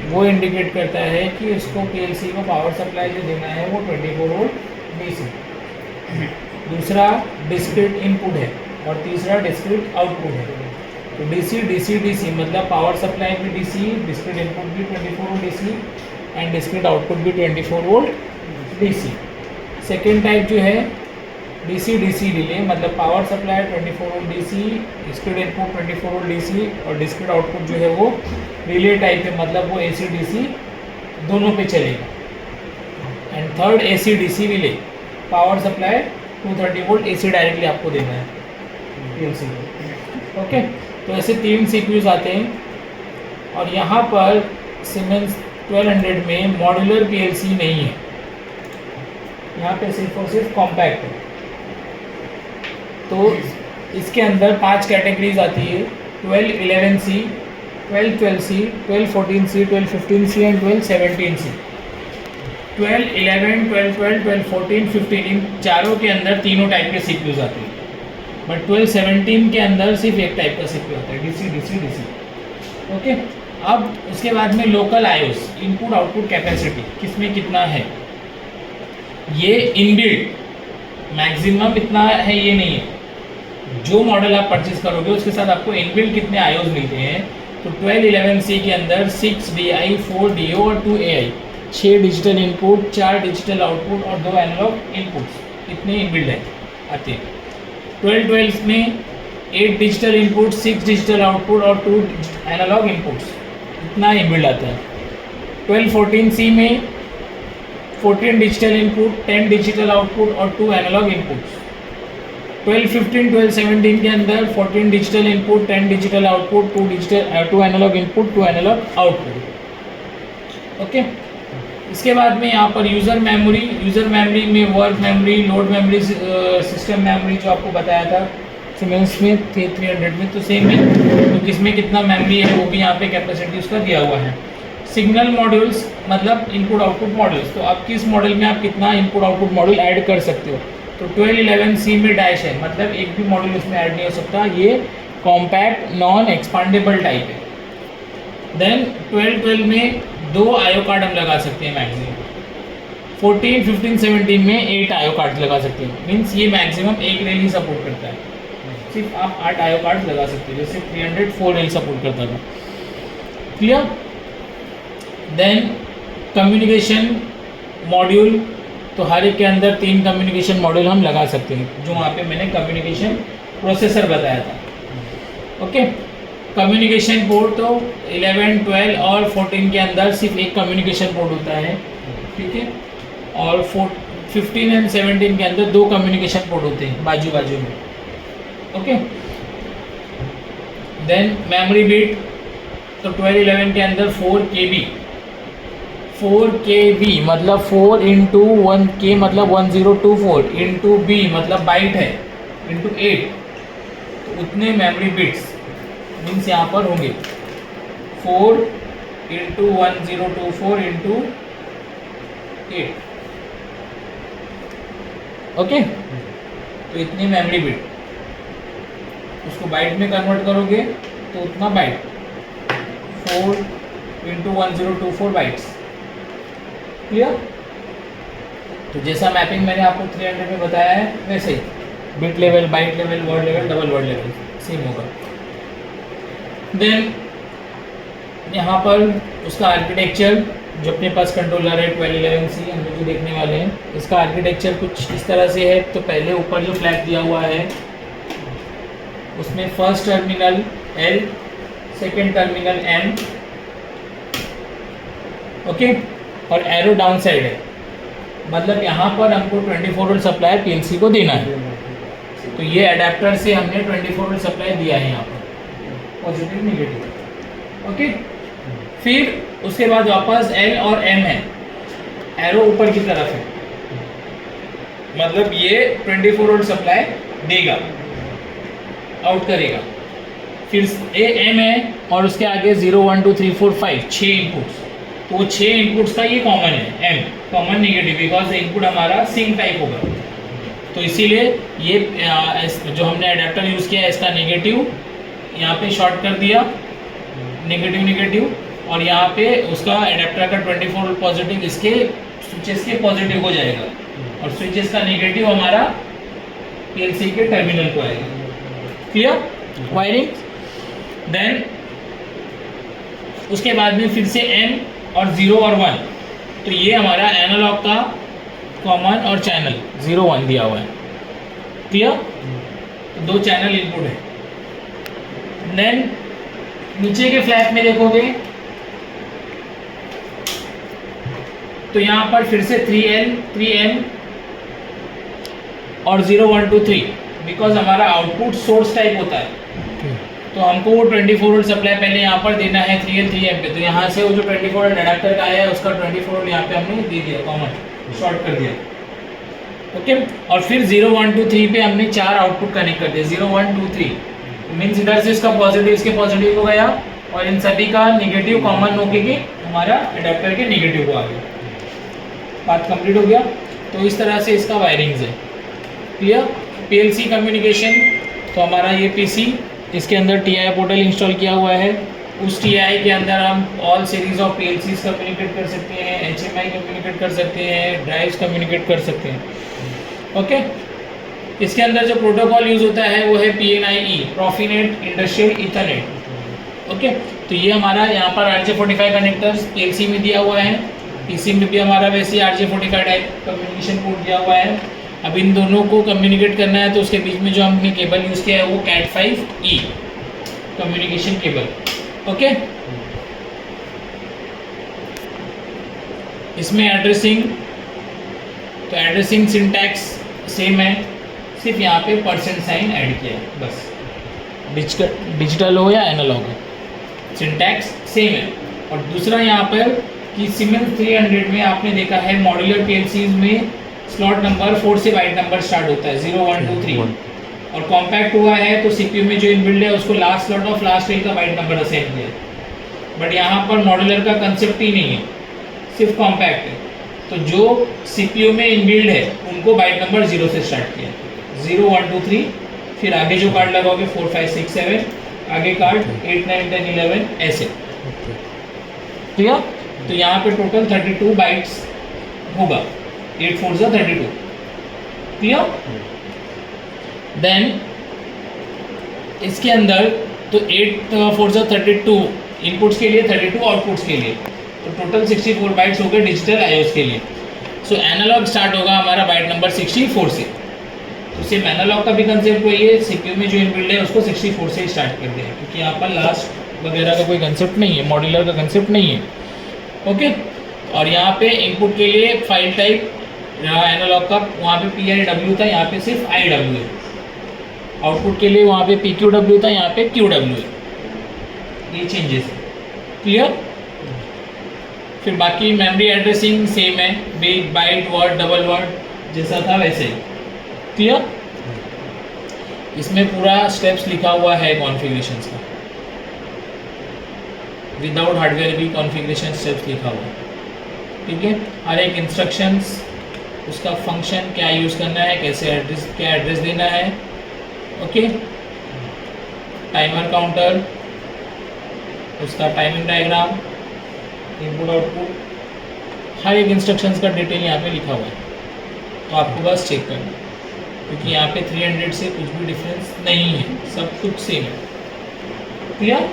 वो इंडिकेट करता है कि इसको पीएलसी को पावर सप्लाई जो देना है वो 24 वोल्ट डीसी। दूसरा डिस्क्रीट इनपुट है और तीसरा डिस्क्रीट आउटपुट है। तो डीसी डीसी डीसी मतलब पावर सप्लाई भी डीसी, डिस्क्रीट इनपुट भी 24 volt DC and discrete output भी 24 वोल्ट डीसी। सेकेंड टाइप जो है डीसी डीसी रिले, मतलब power supply 24 volt DC, discrete input 24 volt DC और डिस्क्रीट आउटपुट जो है वो रिले टाइप है, मतलब वो एसी डीसी दोनों पे चलेगा। And third AC DC relay, power supply 230 volt AC directly आपको देना है पीएलसी को। ओके, तो ऐसे 3 सीपीयूज आते हैं और यहाँ पर सीमेंस 1200 में मॉड्यूलर पीएलसी नहीं है, यहाँ पे सिर्फ और सिर्फ कॉम्पैक्ट है। तो इसके अंदर 5 कैटेगरीज आती है, 1211C, 1212C, 1214C, 1215C and 1217C। 12, 11, 12, 12, 12, 14, 15 इन चारों के अंदर तीनों टाइप के सीपीयूज आते हैं, बट 12, 17 के अंदर सिर्फ एक टाइप का सीपीयू आता है, डीसी डीसी डीसी। ओके, अब उसके बाद में local iOS, input output capacity किसमें कितना है, ये इनबिल्ट मैक्सिमम इतना है ये नहीं है। जो मॉडल आप परचेज करोगे उसके साथ आपको इनबिल्ट कितने आयोस मिलते हैं। तो 1211C के अंदर 6 DI, 4 DO और 2 AI, 6 digital input, 4 digital output और 2 एनालॉग इनपुट्स, इतने इनबिल्ट है आते हैं। 1212 में 8 डिजिटल इनपुट, 6 डिजिटल आउटपुट और 2 एनालॉग इनपुट्स, इतना इनबिल्ट आता है। 1214C में 14 डिजिटल इनपुट, 10 डिजिटल आउटपुट और 2 एनालॉग इनपुट्स। 1215, 1217 के अंदर 14 digital input, 10 digital output, 2 analogue input, 2 analogue output. Okay, इसके बाद में यहाँ पर यूज़र मेमोरी में work memory, load memory, system memory जो आपको बताया था सीमेंस में थे 300 में, तो सेम है। तो किसमें कितना मेमोरी है वो भी यहाँ पे कैपेसिटी उसका दिया हुआ है। सिग्नल मॉड्यूल्स मतलब इनपुट आउटपुट मॉड्यूल्स, तो आप किस मॉडल में आप कितना इनपुट आउटपुट मॉड्यूल ऐड कर सकते हो। तो 1211C में डैश है, मतलब एक भी मॉड्यूल उसमें ऐड नहीं हो सकता, ये कॉम्पैक्ट नॉन एक्सपांडेबल टाइप है। देन 1212 में 2 आयो कार्ड हम लगा सकते हैं मैक्सिमम। 14, 15, 17 में 8 आयो कार्ड लगा सकते हैं, मीन्स ये मैक्सिमम एक रेल ही सपोर्ट करता है, सिर्फ आप 8 आयो कार्ड लगा सकते हैं, जैसे 300 4 रेल सपोर्ट करता था। क्लियर। देन कम्युनिकेशन मॉड्यूल, तो हर एक के अंदर 3 कम्युनिकेशन मॉड्यूल हम लगा सकते हैं, जो वहाँ पे मैंने कम्युनिकेशन प्रोसेसर बताया था। ओके, कम्युनिकेशन पोर्ट तो 11, 12 और 14 के अंदर सिर्फ एक कम्युनिकेशन पोर्ट होता है, ठीक है, और 15 एंड 17 के अंदर 2 कम्युनिकेशन पोर्ट होते हैं बाजू बाजू में। ओके, देन मेमोरी बिट, तो 1211 के अंदर 4 KB मतलब 4 इंटू 1K मतलब 1024 इंटू B मतलब बाइट है इंटू 8, तो उतने मेमोरी बिट्स मीन्स यहाँ पर होंगे 4 इंटू 1024 इंटू 8। ओके, तो इतनी मेमोरी बिट, उसको बाइट में कन्वर्ट करोगे तो उतना बाइट, 4 इंटू 1024 बाइट्स। क्लियर। तो जैसा मैपिंग मैंने आपको 300 में बताया है वैसे ही bit level, byte level, word level, double word level same होगा। देन यहाँ पर उसका आर्किटेक्चर, जो अपने पास कंट्रोलर है 1211C हम लोग जो देखने वाले हैं, इसका आर्किटेक्चर कुछ इस तरह से है। तो पहले ऊपर जो फ्लैग दिया हुआ है उसमें first terminal L, second terminal M, okay, और एरो डाउन साइड है, मतलब यहाँ पर हमको 24 वोल्ट सप्लाई पीएलसी को देना है। तो ये अडेप्टर से हमने 24 वोल्ट सप्लाई दिया है यहाँ पर, पॉजिटिव नेगेटिव। ओके, फिर उसके बाद वापस L और M है, एरो ऊपर की तरफ है, मतलब ये 24 वोल्ट सप्लाई देगा, आउट करेगा। फिर M है और उसके आगे 0 1 2 3 4 5 6 इनपुट्स, तो 6 इनपुट्स का ये कॉमन है, M common negative, because input हमारा सिंक टाइप होगा। तो इसीलिए ये जो हमने अडेप्टर यूज़ किया है इसका नेगेटिव यहाँ पे शॉर्ट कर दिया, नेगेटिव नेगेटिव, और यहाँ पे उसका एडेप्टर का 24 वोल्ट पॉजिटिव इसके स्विचेस के पॉजिटिव हो जाएगा और स्विचेस का नेगेटिव हमारा पीएलसी के टर्मिनल को आएगा। Clear wiring? देन उसके बाद में फिर से एन और 0 और 1, तो ये हमारा एनालॉग का कॉमन और चैनल 0 1 दिया हुआ है। क्लियर? तो 2 चैनल इनपुट है। देन नीचे के फ्लैग में देखोगे तो यहाँ पर फिर से 3L 3M और 0 1 2 3, बिकॉज हमारा आउटपुट सोर्स टाइप होता है तो हमको वो 24 वोल्ट सप्लाई पहले यहाँ पर देना है 3L 3M पे, तो यहाँ से वो जो 24 वोल्ट एडाप्टर का आया है उसका 24 वोल्ट यहाँ पे हमने दे दिया, कॉमन शॉर्ट कर दिया। ओके, और फिर 0 1 2 3 पे हमने 4 आउटपुट कनेक्ट कर दिए, 0 1 2 3 मीन्स इधर से इसका पॉजिटिव इसके पॉजिटिव हो गया और इन सभी का नेगेटिव कॉमन होके के हमारा एडाप्टर के नेगेटिव को आ गया। बात कंप्लीट हो गया। तो इस तरह से इसका वायरिंग्स है। क्लियर? पीएलसी कम्युनिकेशन, तो हमारा ये पीसी, इसके अंदर टीआई पोर्टल इंस्टॉल किया हुआ है। उस टीआई के अंदर हम ऑल सीरीज ऑफ पीएलसीज कम्युनिकेट कर सकते हैं, एचएमआई कम्युनिकेट कर सकते हैं, ड्राइव्स कम्युनिकेट कर सकते हैं। ओके, इसके अंदर जो प्रोटोकॉल यूज होता है वो है PNIE, प्रॉफिनेट इंडस्ट्रियल ईथरनेट। ओके, तो ये हमारा यहाँ पर RJ45 कनेक्टर्स पीएलसी में दिया हुआ है, पीसी में भी हमारा वैसे RJ45 टाइप कम्युनिकेशन पोर्ट दिया हुआ है। अब इन दोनों को कम्युनिकेट करना है तो उसके बीच में जो हमने केबल यूज़ किया है वो Cat5e कम्युनिकेशन केबल। ओके, इसमें एड्रेसिंग, तो एड्रेसिंग सिंटैक्स सेम है, सिर्फ यहाँ पे परसेंट साइन ऐड किया है बस। डिजिटल हो या एनालॉग हो, सिंटैक्स सेम है। और दूसरा यहाँ पर कि Siemens 300 में आपने देखा है मॉड्यूलर पीएलसीज में स्लॉट नंबर 4 से बाइट नंबर स्टार्ट होता है, 0 1 2 3, और कॉम्पैक्ट हुआ है तो सीपीयू में जो इनबिल्ड है उसको last slot of last range का बाइट नंबर असाइन किया है। बट यहाँ पर मॉड्यूलर का कंसेप्ट ही नहीं है, सिर्फ कॉम्पैक्ट है। तो जो सीपीयू में इनबिल्ड है उनको बाइट नंबर 0 से स्टार्ट किया, 0 1 2 3, फिर आगे जो कार्ड लगाओगे 4 5 6 7, आगे कार्ड 8 9 10 11 ऐसे। क्लियर? तो यहाँ पे टोटल 32 बाइट्स होगा, 8 4 जा 32। क्लियर? देन इसके अंदर तो 8 4 जा 32 इनपुट्स के लिए, 32 आउटपुट्स के लिए, तो टोटल 64 बाइट्स हो गए डिजिटल आईओएस के लिए। सो एनालॉग स्टार्ट होगा हमारा बाइट नंबर 64 से। तो सिर्फ एनालॉग का भी कंसेप्ट वही है, सीपीयू में जो इनबिल्ड है उसको 64 से स्टार्ट कर दिया, क्योंकि यहाँ पर लास्ट वगैरह का कोई कंसेप्ट नहीं है, मॉड्यूलर का कंसेप्ट नहीं है। ओके, और यहाँ पे इनपुट के लिए फाइल टाइप एनालॉग का वहाँ पे PIW था, यहाँ पे सिर्फ IW है। आउटपुट के लिए वहाँ पे PQW था, यहाँ पे QW है। ये चेंजेस है। क्लियर? फिर बाकी मेमोरी एड्रेसिंग सेम है, bit byte word double word जैसा था वैसे ही। क्लियर? इसमें पूरा स्टेप्स लिखा हुआ है कॉन्फ़िगरेशंस का, विदाउट हार्डवेयर भी कॉन्फ़िगरेशन स्टेप्स लिखा हुआ है। ठीक है, हर एक इंस्ट्रक्शंस, उसका फंक्शन क्या यूज़ करना है, कैसे एड्रेस, क्या एड्रेस देना है। ओके, टाइमर काउंटर, उसका टाइमिंग डायग्राम, इनपुट आउटपुट, हर एक इंस्ट्रक्शंस का डिटेल यहाँ पे लिखा हुआ है। तो आपको बस चेक करना, क्योंकि यहाँ पे 300 से कुछ भी डिफरेंस नहीं है, सब कुछ सेम है। क्लियर?